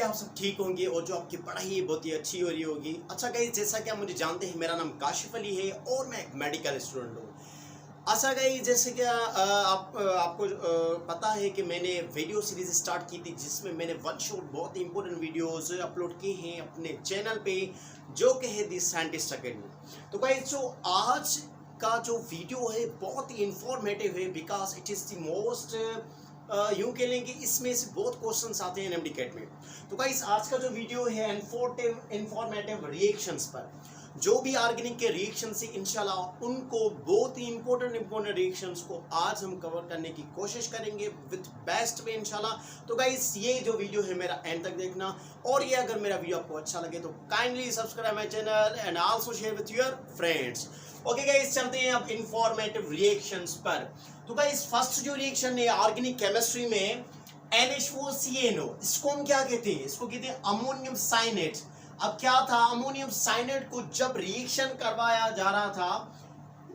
आप सब ठीक होंगे और जो आपकी पढ़ाई बहुत ही अच्छी हो रही होगी। अच्छा गाइस, जैसा कि आप मुझे जानते हैं, मेरा नाम काशिफ अली है और मैं एक मेडिकल स्टूडेंट हूँ। अच्छा गाइस, जैसे कि आपको पता है कि मैंने वीडियो सीरीज स्टार्ट की थी जिसमें मैंने वन शॉट बहुत इंपॉर्टेंट वीडियोस अपलोड किए हैं अपने चैनल पे, जो कि है दी साइंटिस्ट अकेडमी। तो गाइस, जो आज का जो वीडियो है बहुत ही इंफॉर्मेटिव है, because it is the most यूँ कह लें कि इसमें से बहुत क्वेश्चंस आते हैं एनएमडी कैट में। तो गाइस, आज का जो वीडियो है इंफॉर्मेटिव रिएक्शंस पर, जो भी ऑर्गेनिक के रिएक्शन से इंशाल्लाह उनको बहुत ही इंपॉर्टेंट रिएक्शंस को आज हम कवर करने की कोशिश करेंगे विद बेस्ट में इंशाल्लाह। तो गाइस, ये जो वीडियो है मेरा एंड तक देखना, और ये अगर मेरा वीडियो आपको अच्छा लगे तो kindly subscribe my channel and also share with your friends. Okay guys, चलते हैं अब इंफॉर्मेटिव रिएक्शंस पर। तो गाइस, फर्स्ट जो रिएक्शन है ऑर्गेनिक केमिस्ट्री में NH4CnO, इसको हम क्या कहते हैं? इसको कहते हैं अमोनियम साइनेट। अब क्या था, अमोनियम साइनेट को जब रिएक्शन करवाया जा रहा था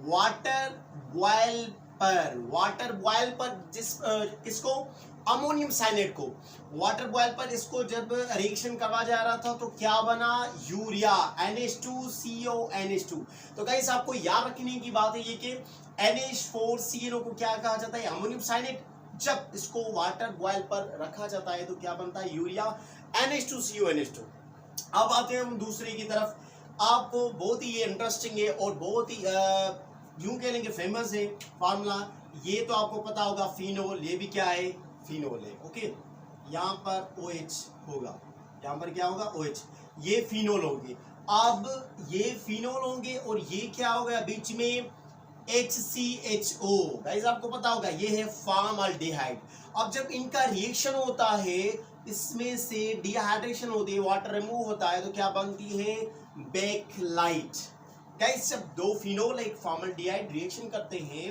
वाटर बॉयल पर किसको, अमोनियम साइनेट को वाटर बॉयल पर इसको जब रिएक्शन करवाया जा रहा था तो क्या बना, यूरिया NH2CONH2। तो गाइस, आपको याद रखने की बात है ये कि NH4CnO को क्या कहा जाता है, अमोनियम साइनेट। जब इसको वाटर बॉयल पर रखा जाता है तो क्या बनता है, यूरिया NH2CONH2। अब आते हैं हम दूसरे की तरफ। आपको बहुत ही ये इंटरेस्टिंग है और बहुत ही यूं कह लेंगे फेमस है फार्मूला। ये तो आपको पता होगा, फिनोल। ये भी क्या है, फिनोल है। ओके, यहाँ पर OH होगा, यहाँ पर क्या होगा, OH। ये फिनोल होंगे। अब ये फिनोल होंगे और ये क्या होगा बीच में, HCHO। गाइस, आपको पता होगा ये है फॉर्मल्डिहाइड। अब जब इनका रिएक्शन होता है, इसमें से डिहाइड्रेशन होती है, वाटर रिमूव होता है, तो क्या बनती है, बेकलाइट। गाइस, जब दो फिनोल एक फॉर्मल्डिहाइड रिएक्शन करते हैं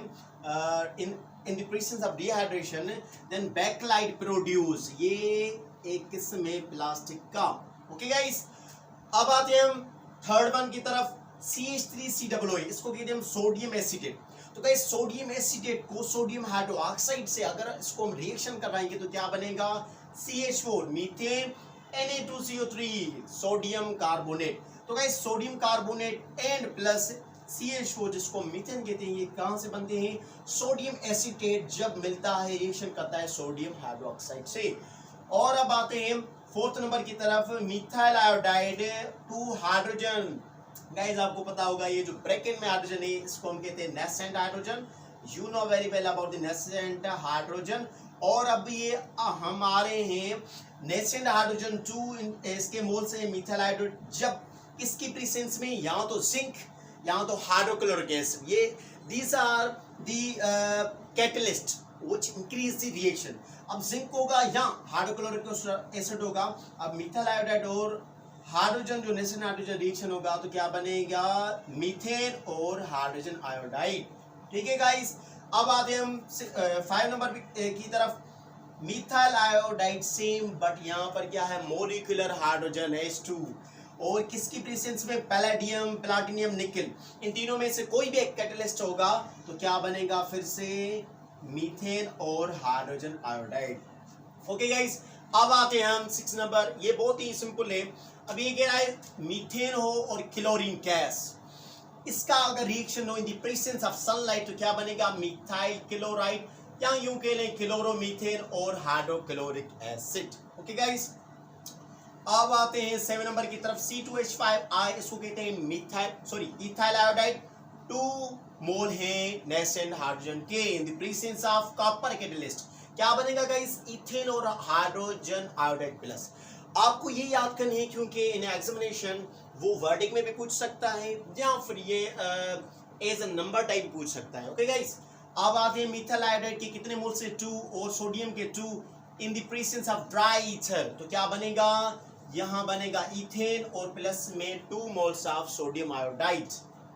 in the presence of dehydration, then bakelite produce. ये एक किस्म है प्लास्टिक का। ओके गाइस, अब आते हैं हम थर्ड वन की तरफ, CH3COO। इसको कहते हैं हम सोडियम एसिटेट। तो गाइस, सोडियम एसिटेट को सोडियम हाइड्रोक्साइड से अगर इसको हम रिएक्शन करवाएंगे तो क्या बनेगा, CH4 methane Na2CO3 sodium carbonate. तो guys, sodium carbonate and plus CH4 जिसको मीथेन कहते हैं, ये कहां से बनते हैं, सोडियम एसिटेट जब मिलता है रिएक्शन करता है सोडियम हाइड्रोक्साइड से। और अब आते हैं फोर्थ नंबर की तरफ, मिथाइल आयोडाइड 2 हाइड्रोजन। गाइस, आपको पता होगा ये जो ब्रैकेट में हाइड्रोजन है इसको हम कहते हैं nascent hydrogen. You know very well about the nascent hydrogen. और अब ये हमारे हैं नेसेंट हाइड्रोजन 2, इसके मोल से मिथाइल हाइड्रोड जब किसकी प्रेजेंस में, यहाँ तो जिंक, यहाँ तो हाइड्रोक्लोरिक एसिड। ये these are the catalyst which increase the reaction. अब जिंक होगा, यहाँ हाइड्रोक्लोरिक एसिड होगा। अब मिथाइल आयोडाइड और हाइड्रोजन जो नेसेंट हाइड्रोजन रिएक्शन होगा तो क्या बनेगा, मीथेन और हाइड्रोजन आयोडाइड। ठीक है गाइस, अब आते हैं हम 5 नंबर की तरफ, मिथाइल आयोडाइड सेम, बट यहाँ पर क्या है, मोलिकुलर हाइड्रोजन H2 और किसकी प्रेजेंस में, पैलेडियम, प्लैटिनम, निकल। इन तीनों में से कोई भी एक कैटलिस्ट होगा तो क्या बनेगा, फिर से मीथेन और हाइड्रोजन आयोडाइड। ओके गाइस, अब आते हैं हम 6 नंबर। ये बहुत ही सिंपल है। अब ये कह रहा है मीथेन हो और क्लोरीन गैस, इसका अगर रिएक्शन हो इन द प्रेजेंस ऑफ सनलाइट तो क्या बनेगा, मिथाइल क्लोराइड, या यूं कह लें क्लोरोमीथेन और हाइड्रोक्लोरिक एसिड। ओके गाइस, अब आते हैं 7 नंबर की तरफ, C2H5I। इसको कहते हैं इथाइल आयोडाइड। 2 मोल है नेसेंट हाइड्रोजन के इन the presence of copper catalyst. क्या बनेगा गाइस, इथेन और हाइड्रोजन आयोडाइड प्लस। आपको ये याद करनी है क्योंकि इन एग्जामिनेशन वो वर्डिक में भी पूछ सकता है या फिर ये एज अ नंबर टाइप पूछ सकता है। ओके गाइस, अब आते हैं मिथाइल आयोडाइड के कितने मोल से, 2, और सोडियम के 2 इन the presence of dry ether. तो क्या बनेगा, यहाँ बनेगा इथेन और प्लस में 2 moles of sodium iodide.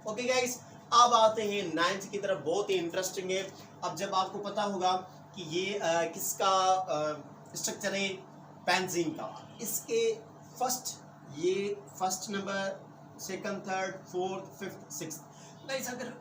Okay guys, अब आते हैं 9th की तरफ, बहुत ही इंटरेस्टिंग है। अब जब आपको पता होगा कि ये किसका स्ट्रक्चर है, बेंजीन का, इसके first number, second, third, fourth, fifth, sixth. Guys, अगर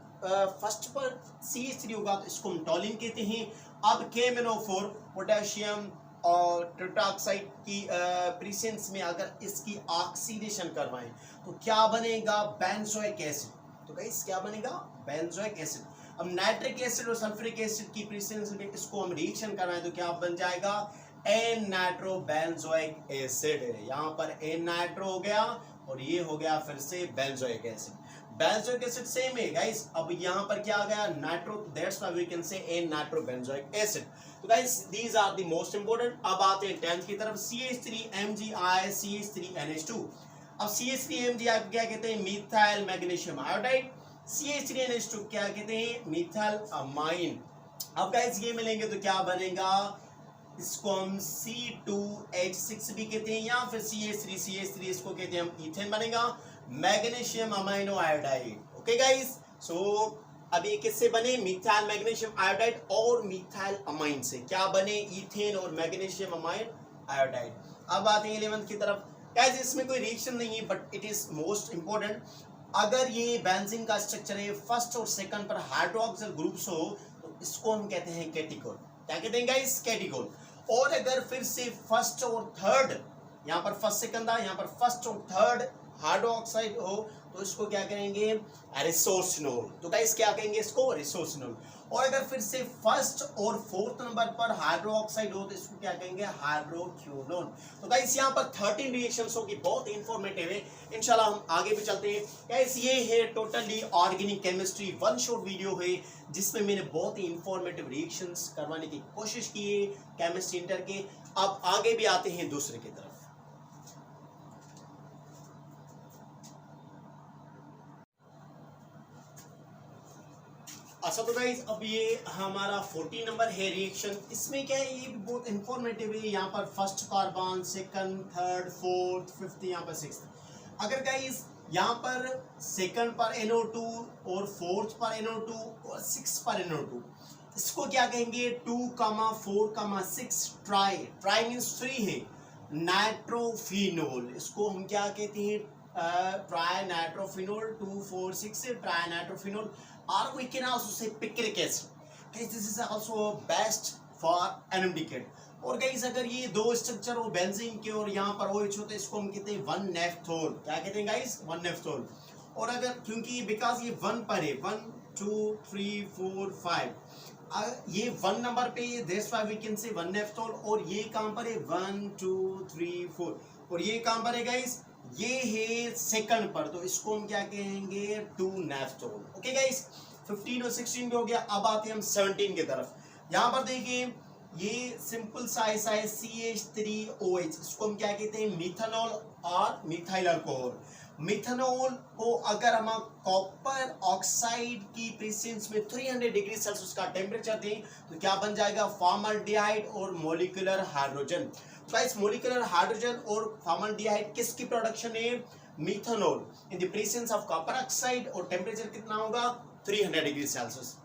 फर्स्ट पर CH3 होगा तो इसको हम टॉलिन कहते हैं। अब KMnO4 पोटेशियम और टेट्राऑक्साइड की प्रेजेंस में अगर इसकी ऑक्सीडेशन करवाएं तो क्या बनेगा, बेंजोइक एसिड। तो गाइस क्या बनेगा, बेंजोइक एसिड। अब नाइट्रिक एसिड और सल्फ्यूरिक एसिड की प्रेजेंस में इसको हम रिएक्शन करवाएं तो क्या बन जाएगा, एन नाइट्रो बेंजोइक एसिड। यहाँ पर एन नाइट्रो हो गया और ये हो गया फिर से benzoic acid. Benzoic acid same है गाइस, अब यहाँ पर क्या आ गया, nitro, that's why we can say an nitro benzoic acid. तो guys these are the most important. अब आते हैं 10th की तरफ, CH3MgI CH3NH2। अब CH3MgI क्या कहते हैं, मिथाइल मैग्नीशियम आयोडाइड। CH3NH2 क्या कहते हैं, मिथाइल अमाइन। अब गाइस ये मिलेंगे तो क्या बनेगा, इसको हम C2H6 भी कहते हैं, या फिर CH3 इसको कहते हैं हम इथेन बनेगा, magnesium amino iodide. Okay guys, so अब ये किससे बने, मिथाइल मैग्नीशियम आयोडाइड और मिथाइल अमाइन से क्या बने, इथेन और मैग्नीशियम अमाइन आयोडाइड। अब आते हैं 11th की तरफ। गाइस इसमें कोई रिएक्शन नहीं है but it is most important. अगर ये बेंजीन का स्ट्रक्चर है फर्स्ट और सेकंड पर हाइड्रोक्सिल ग्रुप्स हो तो इसको हम कहते हैं कैटिकोल। क्या कहते हैं गाइस, कैटिकोल। और अगर फिर से फर्स्ट और थर्ड, यहाँ पर फर्स्ट सेकंड था, यहाँ पर फर्स्ट और थर्ड हाइड्रोक्साइड हो तो इसको क्या करेंगे, रिसोर्सिनोल। तो गाइस क्या कहेंगे इसको, रिसोर्सिनोल। और अगर फिर से फर्स्ट और फोर्थ नंबर पर हाइड्रोक्साइड हो तो इसको क्या कहेंगे, हाइड्रोक्विनोन। तो गाइस यहाँ पर 13 रिएक्शंस होगी, बहुत इंफॉर्मेटिव है। इंशाल्लाह हम आगे भी चलते हैं। गाइस ये है totally organic chemistry one shot video है जिसमें मैंने बहुत ही इंफॉर्मेटिव रिएक्शंस करवाने की कोशिश की है केमिस्ट्री इंटर के। अब आगे भी आते हैं दूसरे की तरफ। अच्छा तो गाइस अब ये हमारा 14 नंबर है रिएक्शन। इसमें क्या है, ये भी बहुत इंफॉर्मेटिव है। यहाँ पर first carbon, second, third, fourth, fifth, यहाँ पर सिक्स्थ। अगर गाइस यहाँ पर सेकंड पर NO2 और फोर्थ पर NO2 और सिक्स पर NO2, इसको क्या कहेंगे, 2,4,6 ट्राई मीन्स 3 है, नाइट्रोफिनोल। इसको हम क्या कहते हैं, try nitrophenol, 2,4,6 try nitrophenol, or we can also say picric acid. Guys, this is also best for NMDK. और गाइस अगर ये दो स्ट्रक्चर हो बेंजीन के और यहाँ पर OH होते हैं, इसको हम कहते हैं 1-नेफ्थोल। क्या कहते हैं गाइस, 1-नेफ्थोल। और अगर क्योंकि बिकॉज ये 1 पर है, 1 2 3 4 5, ये 1 नंबर पे, दैट्स व्हाई वी कैन से 1-नेफ्थोल। और ये कहाँ पर है, 1 2 3 4, और ये कहाँ पर है गाइस, ये है सेकंड पर, तो इसको हम क्या कहेंगे, 2-नेफ्थोल। ओके गाइस, 15 और 16 भी हो गया। अब आते हैं हम 17 की तरफ। यहाँ पर देखिए ये सिंपल सा ऐसा है, CH3OH, इसको हम क्या कहते हैं, मिथेनॉल और मिथाइल अल्कोहल। मिथेनॉल को अगर हम कॉपर ऑक्साइड की प्रेजेंस में 300 डिग्री सेल्सियस का टेम्परेचर दें तो क्या बन जाएगा, फॉर्मल्डिहाइड और molecular hydrogen. Guys molecular hydrogen और फॉर्मल्डिहाइड किसकी प्रोडक्शन है, methanol, in the presence of copper oxide, और टेम्परेचर कितना होगा, 300 डिग्री सेल्सियस।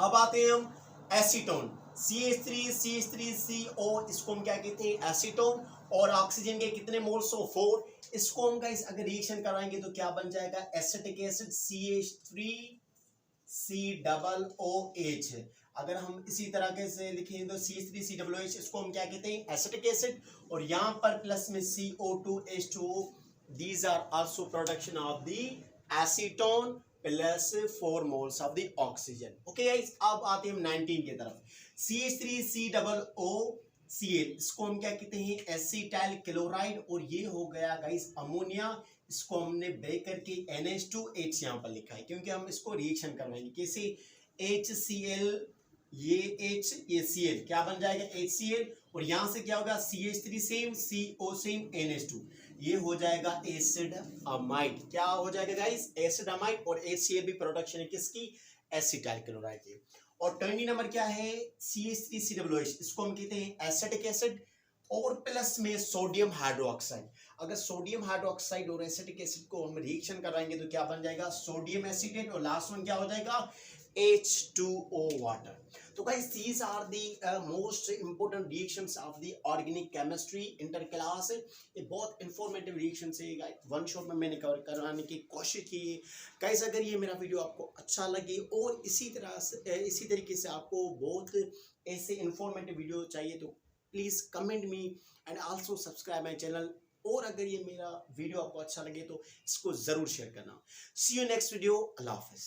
अब आते हैं हम एसीटोन, CH3CO, इसको हम क्या कहते हैं, एसीटोन। और ऑक्सीजन के कितने मोल्स हो, 4। इसको हम गाइस अगर रिएक्शन करवाएंगे तो क्या बन जाएगा, एसिटिक एसिड, CH3COOH। अगर हम इसी तरह से लिखें तो CH3COOH, इसको हम क्या कहते हैं, एसिटिक एसिड। और यहाँ पर प्लस में CO2H2O, these are also production of the acetone plus 4 moles of the oxygen. Okay guys, अब आते हैं 19 की तरफ। CH3COOCl, इसको हम क्या कहते हैं, एसिटाइल क्लोराइड, और ये हो गया गाइस अमोनिया। इसको हमने ब्रेक करके NH2H यहाँ पर लिखा है क्योंकि हम इसको रिएक्शन करवाएंगे। कैसे, HCl, ये H, ये Cl, क्या बन जाएगा, HCl। और यहाँ से क्या होगा, CH3 same, CO same, NH2, ये हो जाएगा एसिड अमाइड। क्या हो जाएगा गाइस, एसिड अमाइड। और HCl भी प्रोडक्शन है किसकी, एसिटाइल क्लोराइड की। और 20 नंबर क्या है, CH3COOH, इसको हम कहते हैं एसिटिक एसिड, और प्लस में सोडियम हाइड्रोक्साइड। अगर सोडियम हाइड्रोक्साइड और एसिटिक एसिड को हम रिएक्शन कराएंगे तो क्या बन जाएगा, सोडियम एसिटेट, और लास्ट वन क्या हो जाएगा, H2O वाटर। तो guys these are the most important reactions of the organic chemistry inter class. ये बहुत इंफॉर्मेटिव रिएक्शन है गाइस, वन शॉट में मैंने कवर करवाने की कोशिश की है। गाइस अगर ये मेरा वीडियो आपको अच्छा लगे और इसी तरीके से आपको बहुत ऐसे इंफॉर्मेटिव वीडियो चाहिए तो please comment me and also subscribe my channel. और अगर ये मेरा वीडियो आपको अच्छा लगे तो इसको जरूर शेयर करना। See you next video. अल्लाह हाफिज।